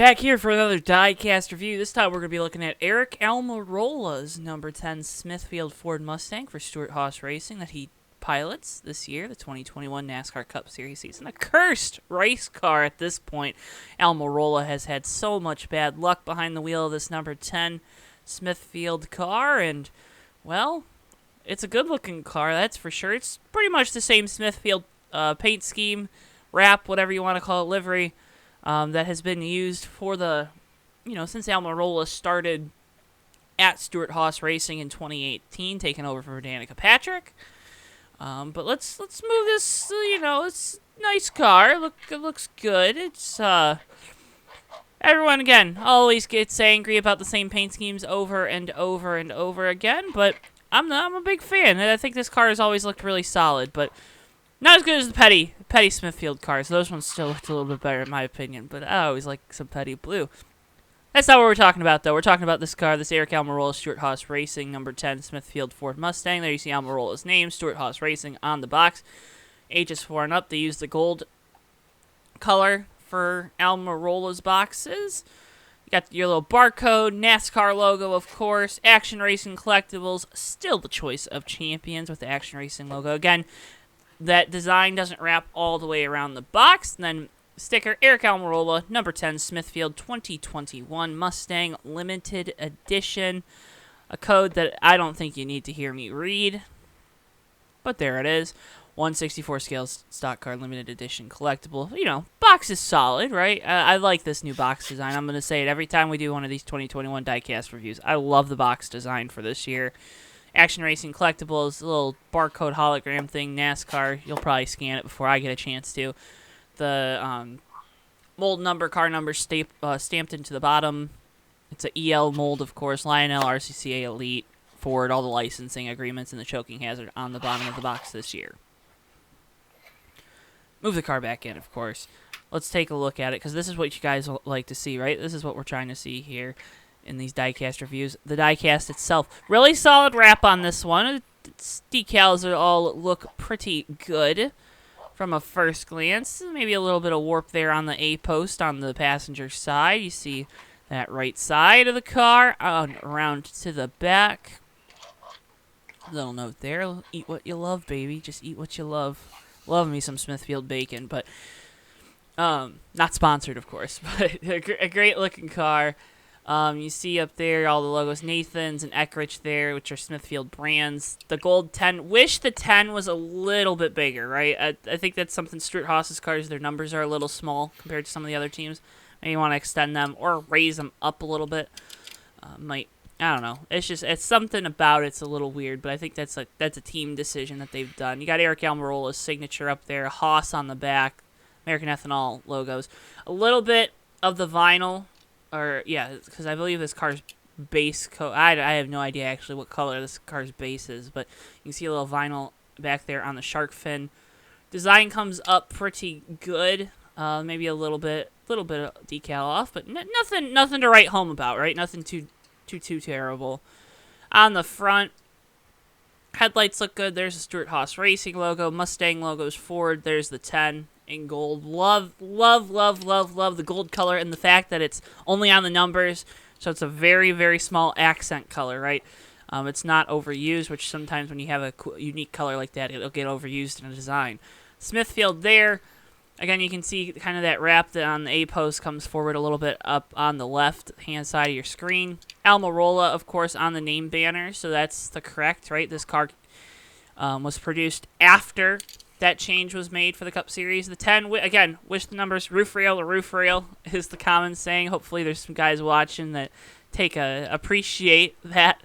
Back here for another Diecast review. This time we're going to be looking at Aric Almirola's number 10 Smithfield Ford Mustang for Stewart Haas Racing that he pilots this year, the 2021 NASCAR Cup Series season. A cursed race car at this point. Almirola has had so much bad luck behind the wheel of this number 10 Smithfield car, and, well, it's a good-looking car, that's for sure. It's pretty much the same Smithfield paint scheme, wrap, whatever you want to call it, livery, that has been used for the, since Almirola started at Stewart Haas Racing in 2018, taking over for Danica Patrick. But let's move this, it's a nice car. It looks good. It's, everyone, again, always gets angry about the same paint schemes over and over and over again, but I'm a big fan. I think this car has always looked really solid, but not as good as the petty Smithfield cars. Those ones still looked a little bit better in my opinion, but I always like some petty blue. That's not what we're talking about, though. We're talking about this car, this Aric Almirola Stewart Haas Racing number 10 Smithfield Ford Mustang. There you see Almirola's name, Stewart Haas Racing, on the box. Ages 4 and up. They use the gold color for Almirola's boxes. You got your little barcode, NASCAR logo, of course, Action Racing Collectibles, still the choice of champions with the Action Racing logo. Again, that design doesn't wrap all the way around the box. And then sticker, Aric Almirola, number 10, Smithfield 2021 Mustang Limited Edition. A code that I don't think you need to hear me read, but there it is. 164 scale stock car limited edition collectible. Box is solid, right? I like this new box design. I'm going to say it every time we do one of these 2021 Diecast reviews. I love the box design for this year. Action Racing Collectibles, a little barcode hologram thing, NASCAR. You'll probably scan it before I get a chance to. The mold number, car number stamped into the bottom. It's an EL mold, of course. Lionel, RCCA Elite, Ford, all the licensing agreements, and the choking hazard on the bottom of the box this year. Move the car back in, of course. Let's take a look at it, because this is what you guys like to see, right? This is what we're trying to see here in these Diecast reviews. The Diecast itself. Really solid wrap on this one. Its decals all look pretty good from a first glance. Maybe a little bit of warp there on the A-post on the passenger side. You see that right side of the car. Around to the back. Little note there. Eat what you love, baby. Just eat what you love. Love me some Smithfield bacon, but not sponsored, of course. But a great-looking car. You see up there all the logos, Nathan's and Eckrich there, which are Smithfield brands. The gold 10. Wish the 10 was a little bit bigger, right? I think that's something Stewart Haas's cars, their numbers are a little small compared to some of the other teams. Maybe you want to extend them or raise them up a little bit. I don't know. It's something about it's a little weird, but I think that's a team decision that they've done. You got Aric Almirola's signature up there, Haas on the back, American Ethanol logos. A little bit of the vinyl. Because I believe this car's base coat. I have no idea actually what color this car's base is, but you can see a little vinyl back there on the shark fin. Design comes up pretty good. Maybe a little bit of decal off, but nothing to write home about, right? Nothing too terrible. On the front, headlights look good. There's the Stewart Haas Racing logo. Mustang logo's Ford. There's the 10. In gold. Love the gold color and the fact that it's only on the numbers, so it's a very, very small accent color, right? It's not overused, which sometimes when you have a unique color like that, it'll get overused in a design. Smithfield there. Again, you can see kind of that wrap that on the A-post comes forward a little bit up on the left-hand side of your screen. Almirola, of course, on the name banner, so that's the correct, right? This car was produced after that change was made for the Cup Series. The 10, again, wish the numbers roof rail to roof rail is the common saying. Hopefully there's some guys watching that appreciate that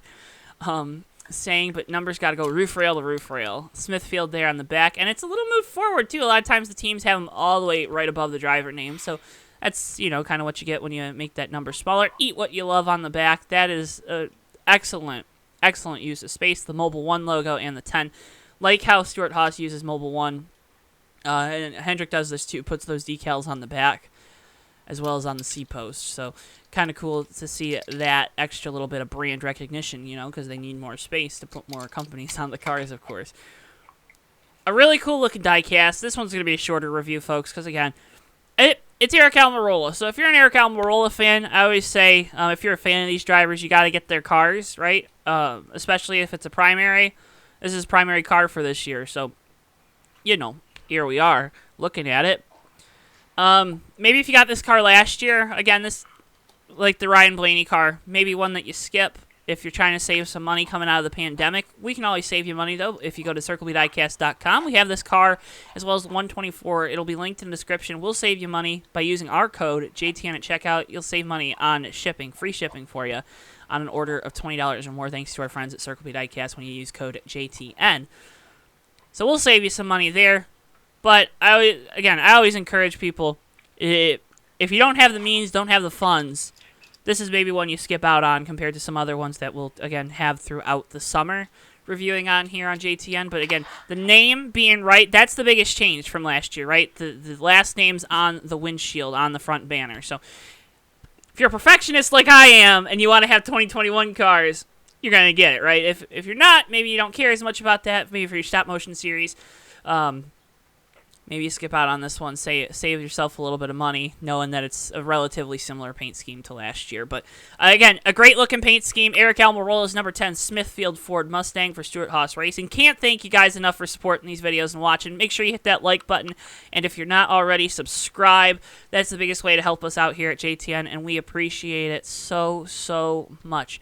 saying, but numbers got to go roof rail to roof rail. Smithfield there on the back, and it's a little moved forward, too. A lot of times the teams have them all the way right above the driver name, so that's, kind of what you get when you make that number smaller. Eat what you love on the back. That is excellent use of space. The Mobile 1 logo and the 10. Like how Stewart Haas uses Mobile 1, and Hendrick does this too, puts those decals on the back as well as on the C-post. So kind of cool to see that extra little bit of brand recognition, because they need more space to put more companies on the cars, of course. A really cool looking diecast. This one's going to be a shorter review, folks, because again, it's Aric Almirola. So if you're an Aric Almirola fan, I always say if you're a fan of these drivers, you got to get their cars, right? Especially if it's a primary. This is primary car for this year. So, you know, here we are looking at it. Maybe if you got this car last year, again, this like the Ryan Blaney car, maybe one that you skip if you're trying to save some money coming out of the pandemic. We can always save you money, though, if you go to CircleBDiecast.com. We have this car as well as the 124. It'll be linked in the description. We'll save you money by using our code, JTN at checkout. You'll save money on shipping, free shipping for you on an order of $20 or more, thanks to our friends at CircleBDiecast when you use code JTN. So we'll save you some money there. But, I always encourage people, if you don't have the means, don't have the funds, this is maybe one you skip out on compared to some other ones that we'll, again, have throughout the summer reviewing on here on JTN. But, again, the name being right, that's the biggest change from last year, right? The last name's on the windshield, on the front banner. So, if you're a perfectionist like I am and you want to have 2021 cars, you're going to get it, right? If you're not, maybe you don't care as much about that, maybe for your stop-motion series, maybe you skip out on this one, save yourself a little bit of money, knowing that it's a relatively similar paint scheme to last year. But, again, a great-looking paint scheme. Aric Almirola's number 10 Smithfield Ford Mustang for Stuart Haas Racing. Can't thank you guys enough for supporting these videos and watching. Make sure you hit that like button, and if you're not already, subscribe. That's the biggest way to help us out here at JTN, and we appreciate it so, so much.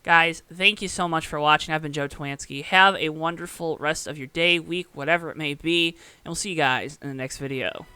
Guys, thank you so much for watching. I've been Joe Twansky. Have a wonderful rest of your day, week, whatever it may be, and we'll see you guys in the next video.